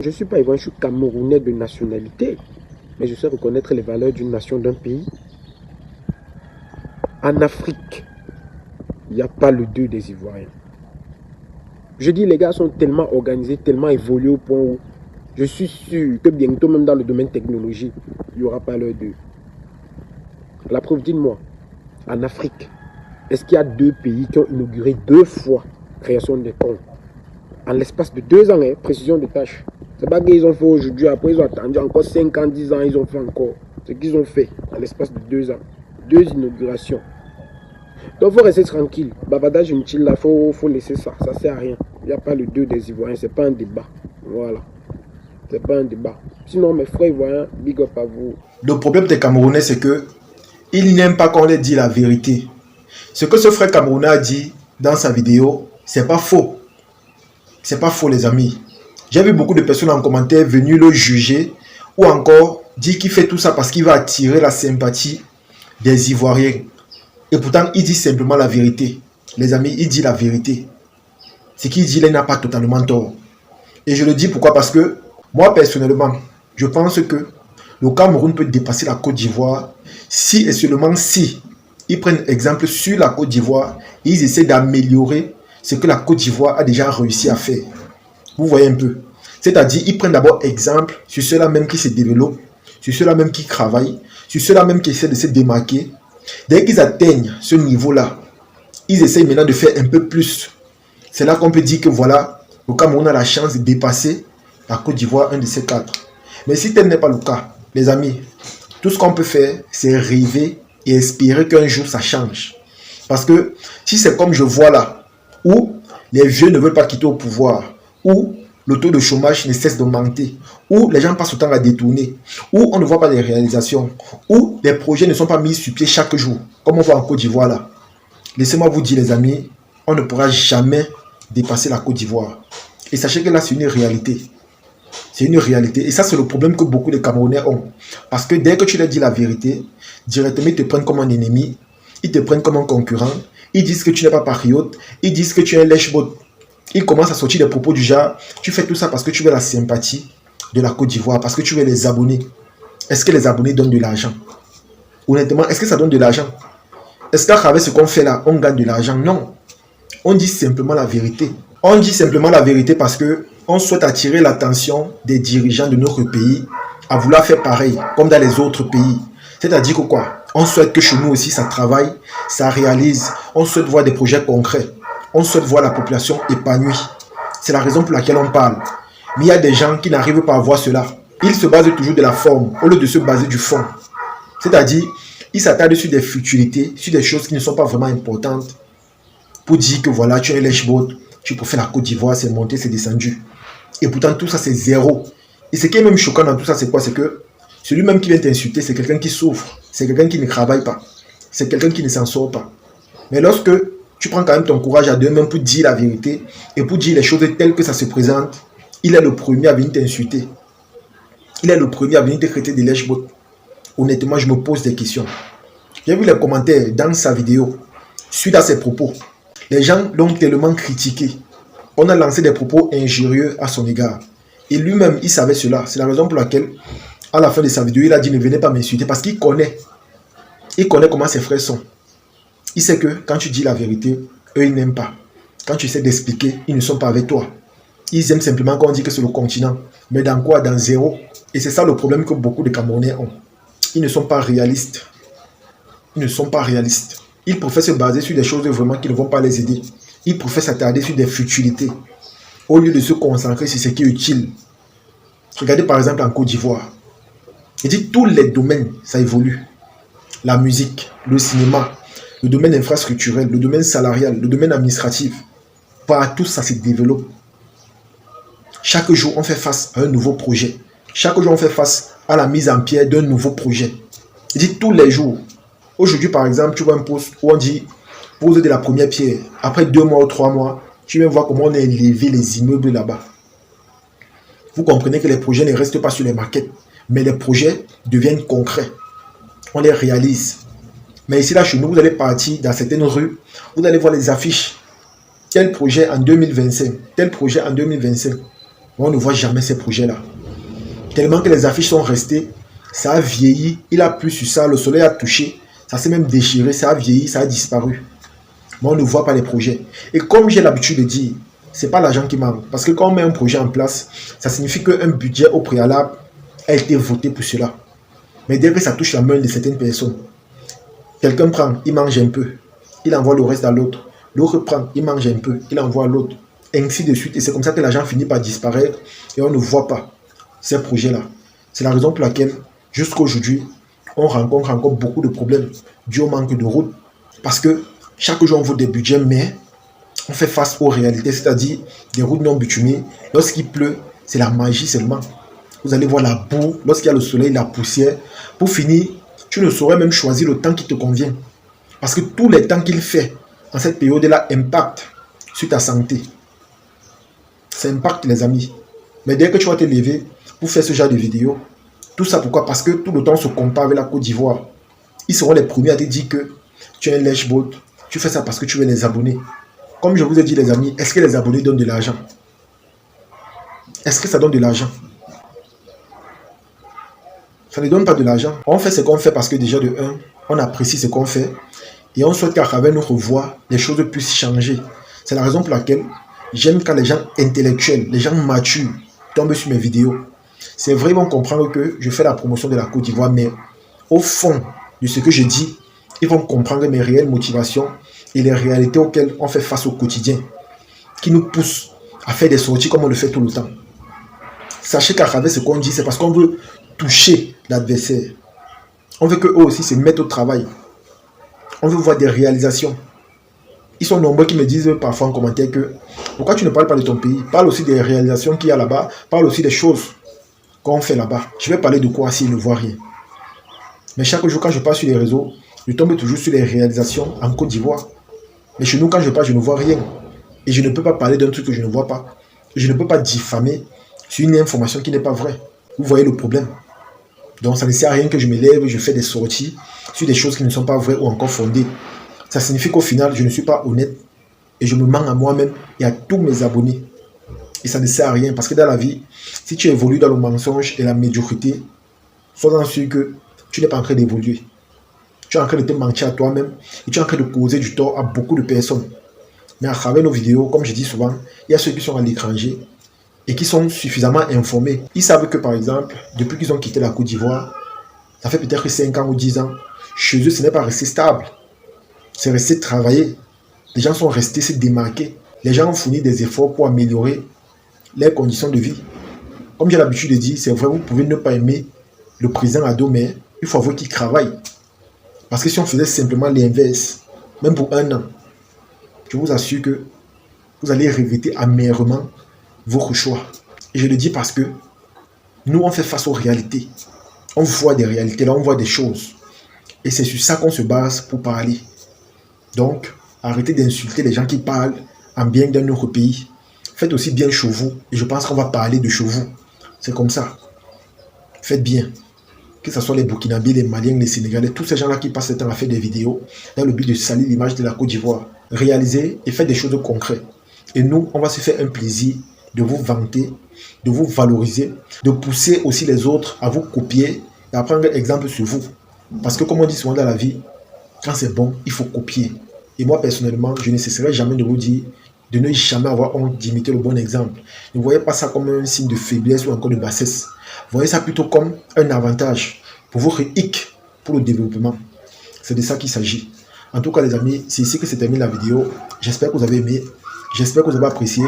Je ne suis pas ivoirien, je suis camerounais de nationalité. Mais je sais reconnaître les valeurs d'une nation, d'un pays. En Afrique, il n'y a pas le deux des Ivoiriens. Je dis, les gars sont tellement organisés, tellement évolués au point où je suis sûr que bientôt, même dans le domaine technologique, il n'y aura pas le deux. La preuve, dites-moi, en Afrique, est-ce qu'il y a deux pays qui ont inauguré 2 fois création des comptes en l'espace de 2 ans, hein, précision de tâches. C'est pas qu'ils ont fait aujourd'hui, après ils ont attendu encore 5 ans, 10 ans, ils ont fait encore ce qu'ils ont fait en l'espace de 2 ans. 2 inaugurations. Donc il faut rester tranquille. Bavardage inutile là, faut laisser ça. Ça sert à rien. Il n'y a pas le 2 des Ivoiriens, c'est pas un débat. Voilà. C'est pas un débat. Sinon, mes frères Ivoiriens, big up à vous. Le problème des Camerounais, c'est que ils n'aiment pas qu'on leur dise la vérité. Ce que ce frère Camerounais a dit dans sa vidéo, c'est pas faux. C'est pas faux, les amis. J'ai vu beaucoup de personnes en commentaire venir le juger ou encore dire qu'il fait tout ça parce qu'il va attirer la sympathie des Ivoiriens. Et pourtant, il dit simplement la vérité. Les amis, il dit la vérité. Ce qu'il dit, il n'a pas totalement tort. Et je le dis pourquoi? Parce que moi, personnellement, je pense que le Cameroun peut dépasser la Côte d'Ivoire si et seulement si ils prennent exemple sur la Côte d'Ivoire et ils essaient d'améliorer ce que la Côte d'Ivoire a déjà réussi à faire. Vous voyez un peu. C'est-à-dire, ils prennent d'abord exemple sur ceux-là même qui se développent, sur ceux-là même qui travaillent, sur ceux-là même qui essaient de se démarquer. Dès qu'ils atteignent ce niveau-là, ils essayent maintenant de faire un peu plus. C'est là qu'on peut dire que voilà, le Cameroun a la chance de dépasser la Côte d'Ivoire, un de ces 4. Mais si tel n'est pas le cas, les amis, tout ce qu'on peut faire, c'est rêver et espérer qu'un jour ça change. Parce que si c'est comme je vois là, où les vieux ne veulent pas quitter au pouvoir, où le taux de chômage ne cesse d'augmenter, où les gens passent le temps à détourner, où on ne voit pas les réalisations, où les projets ne sont pas mis sur pied chaque jour, comme on voit en Côte d'Ivoire là. Laissez-moi vous dire les amis, on ne pourra jamais dépasser la Côte d'Ivoire. Et sachez que là c'est une réalité. C'est une réalité. Et ça c'est le problème que beaucoup de Camerounais ont. Parce que dès que tu leur dis la vérité, directement ils te prennent comme un ennemi, ils te prennent comme un concurrent, ils disent que tu n'es pas patriote, ils disent que tu es un lèche-botte. Ils commencent à sortir des propos du genre, tu fais tout ça parce que tu veux la sympathie de la Côte d'Ivoire, parce que tu veux les abonnés. Est-ce que les abonnés donnent de l'argent? Honnêtement, est-ce que ça donne de l'argent? Est-ce qu'à travers ce qu'on fait là, on gagne de l'argent? Non. On dit simplement la vérité. On dit simplement la vérité parce que on souhaite attirer l'attention des dirigeants de notre pays à vouloir faire pareil, comme dans les autres pays. C'est-à-dire que quoi? On souhaite que chez nous aussi ça travaille, ça réalise. On souhaite voir des projets concrets. On souhaite voir la population épanouie. C'est la raison pour laquelle on parle. Mais il y a des gens qui n'arrivent pas à voir cela. Ils se basent toujours de la forme au lieu de se baser du fond. C'est-à-dire, ils s'attardent sur des futilités, sur des choses qui ne sont pas vraiment importantes pour dire que voilà, tu es un lèche-botte, tu peux faire la Côte d'Ivoire, c'est monté, c'est descendu. Et pourtant, tout ça, c'est zéro. Et ce qui est même choquant dans tout ça, c'est quoi? C'est que celui même qui vient t'insulter, c'est quelqu'un qui souffre, c'est quelqu'un qui ne travaille pas, c'est quelqu'un qui ne s'en sort pas. Mais lorsque tu prends quand même ton courage à deux mains pour dire la vérité et pour dire les choses telles que ça se présente, il est le premier à venir t'insulter. Il est le premier à venir te traiter de lèche-botte. Honnêtement, je me pose des questions. J'ai vu les commentaires dans sa vidéo suite à ses propos. Les gens l'ont tellement critiqué. On a lancé des propos injurieux à son égard. Et lui-même, il savait cela. C'est la raison pour laquelle, à la fin de sa vidéo, il a dit ne venez pas m'insulter parce qu'il connaît. Il connaît comment ses frères sont. Il sait que quand tu dis la vérité, eux, ils n'aiment pas. Quand tu essaies d'expliquer, ils ne sont pas avec toi. Ils aiment simplement quand on dit que c'est le continent. Mais dans quoi? Dans zéro. Et c'est ça le problème que beaucoup de Camerounais ont. Ils ne sont pas réalistes. Ils ne sont pas réalistes. Ils préfèrent se baser sur des choses vraiment qui ne vont pas les aider. Ils préfèrent s'attarder sur des futilités au lieu de se concentrer sur ce qui est utile. Regardez par exemple en Côte d'Ivoire. Il dit tous les domaines, ça évolue. La musique, le cinéma, le domaine infrastructurel, le domaine salarial, le domaine administratif. Partout, ça se développe. Chaque jour, on fait face à un nouveau projet. Chaque jour, on fait face à la mise en pied d'un nouveau projet. Il dit tous les jours. Aujourd'hui, par exemple, tu vois un post où on dit pose de la première pierre. Après 2 mois ou 3 mois, tu viens voir comment on a élevé les immeubles là-bas. Vous comprenez que les projets ne restent pas sur les maquettes, mais les projets deviennent concrets. On les réalise. Mais ici, là, chez nous, vous allez partir dans certaines rues, vous allez voir les affiches. Tel projet en 2025, tel projet en 2025. Mais on ne voit jamais ces projets-là. Tellement que les affiches sont restées, ça a vieilli, il a plu sur ça, le soleil a touché, ça s'est même déchiré, ça a vieilli, ça a disparu. Mais on ne voit pas les projets. Et comme j'ai l'habitude de dire, ce n'est pas l'argent qui manque. Parce que quand on met un projet en place, ça signifie qu'un budget au préalable a été voté pour cela. Mais dès que ça touche la main de certaines personnes, quelqu'un prend, il mange un peu, il envoie le reste à l'autre. L'autre prend, il mange un peu, il envoie à l'autre. Ainsi de suite. Et c'est comme ça que l'argent finit par disparaître et on ne voit pas ces projets-là. C'est la raison pour laquelle, jusqu'à aujourd'hui, on rencontre encore beaucoup de problèmes dû au manque de routes. Parce que chaque jour, on voit des budgets, mais on fait face aux réalités, c'est-à-dire des routes non bitumées. Lorsqu'il pleut, c'est la magie seulement. Vous allez voir la boue, lorsqu'il y a le soleil, la poussière. Pour finir, tu ne saurais même choisir le temps qui te convient. Parce que tous les temps qu'il fait en cette période-là impactent sur ta santé. Ça impacte les amis. Mais dès que tu vas te lever pour faire ce genre de vidéo, tout ça pourquoi? Parce que tout le temps on se compare avec la Côte d'Ivoire. Ils seront les premiers à te dire que tu es un lèche-bot. Tu fais ça parce que tu veux les abonnés. Comme je vous ai dit les amis, est-ce que les abonnés donnent de l'argent? Est-ce que ça donne de l'argent? Ça ne donne pas de l'argent. On fait ce qu'on fait parce que déjà de 1, on apprécie ce qu'on fait. Et on souhaite qu'à travers notre voix, les choses puissent changer. C'est la raison pour laquelle j'aime quand les gens intellectuels, les gens matures, tombent sur mes vidéos. C'est vrai, ils vont comprendre que je fais la promotion de la Côte d'Ivoire, mais au fond de ce que je dis, ils vont comprendre mes réelles motivations et les réalités auxquelles on fait face au quotidien, qui nous poussent à faire des sorties comme on le fait tout le temps. Sachez qu'à travers ce qu'on dit, c'est parce qu'on veut toucher l'adversaire. On veut qu'eux aussi se mettent au travail. On veut voir des réalisations. Ils sont nombreux qui me disent parfois en commentaire que pourquoi tu ne parles pas de ton pays? Parle aussi des réalisations qu'il y a là-bas. Parle aussi des choses qu'on fait là-bas. Je vais parler de quoi s'ils ne voient rien? Mais chaque jour quand je passe sur les réseaux, je tombe toujours sur les réalisations en Côte d'Ivoire. Mais chez nous, quand je parle, je ne vois rien. Et je ne peux pas parler d'un truc que je ne vois pas. Je ne peux pas diffamer sur une information qui n'est pas vraie. Vous voyez le problème? Donc ça ne sert à rien que je me lève, je fais des sorties sur des choses qui ne sont pas vraies ou encore fondées. Ça signifie qu'au final, je ne suis pas honnête et je me mens à moi-même et à tous mes abonnés. Et ça ne sert à rien parce que dans la vie, si tu évolues dans le mensonge et la médiocrité, sois-en sûr que tu n'es pas en train d'évoluer. Tu es en train de te mentir à toi-même et tu es en train de causer du tort à beaucoup de personnes. Mais à travers nos vidéos, comme je dis souvent, il y a ceux qui sont à l'étranger et qui sont suffisamment informés. Ils savent que par exemple, depuis qu'ils ont quitté la Côte d'Ivoire, ça fait peut-être 5 ans ou 10 ans, chez eux ce n'est pas resté stable. C'est resté travailler. Les gens sont restés se démarquer. Les gens ont fourni des efforts pour améliorer leurs conditions de vie. Comme j'ai l'habitude de dire, c'est vrai, vous pouvez ne pas aimer le président Ado, mais il faut avouer qu'il travaille. Parce que si on faisait simplement l'inverse, même pour 1 an, je vous assure que vous allez regretter amèrement votre choix. Et je le dis parce que nous, on fait face aux réalités. On voit des réalités, là, on voit des choses. Et c'est sur ça qu'on se base pour parler. Donc, arrêtez d'insulter les gens qui parlent en bien d'un autre pays. Faites aussi bien chez vous. Et je pense qu'on va parler de chez vous. C'est comme ça. Faites bien. Que ce soit les Burkinabés, les Maliens, les Sénégalais, tous ces gens-là qui passent le temps à faire des vidéos dans le but de salir l'image de la Côte d'Ivoire. Réalisez et faites des choses concrètes. Et nous, on va se faire un plaisir de vous vanter, de vous valoriser, de pousser aussi les autres à vous copier et à prendre exemple sur vous. Parce que comme on dit souvent dans la vie, quand c'est bon, il faut copier. Et moi, personnellement, je ne cesserai jamais de vous dire de ne jamais avoir honte d'imiter le bon exemple. Ne voyez pas ça comme un signe de faiblesse ou encore de bassesse. Voyez ça plutôt comme un avantage pour votre hic, pour le développement. C'est de ça qu'il s'agit. En tout cas, les amis, c'est ici que se termine la vidéo. J'espère que vous avez aimé. J'espère que vous avez apprécié.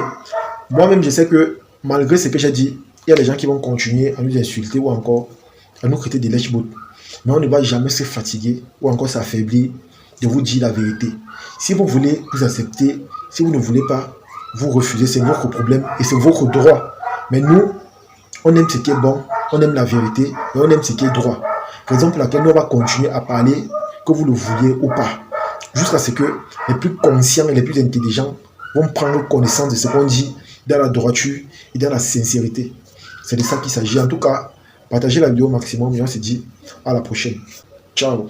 Moi-même, je sais que malgré ce que j'ai dit, il y a des gens qui vont continuer à nous insulter ou encore à nous traiter de lèche-bot. Mais on ne va jamais se fatiguer ou encore s'affaiblir de vous dire la vérité. Si vous voulez, vous acceptez. Si vous ne voulez pas, vous refusez. C'est votre problème et c'est votre droit. Mais nous, on aime ce qui est bon, on aime la vérité et on aime ce qui est droit. Raison pour laquelle nous, on va continuer à parler, que vous le vouliez ou pas. Jusqu'à ce que les plus conscients et les plus intelligents vont prendre connaissance de ce qu'on dit dans la droiture et dans la sincérité. C'est de ça qu'il s'agit. En tout cas, partagez la vidéo au maximum et on se dit à la prochaine. Ciao.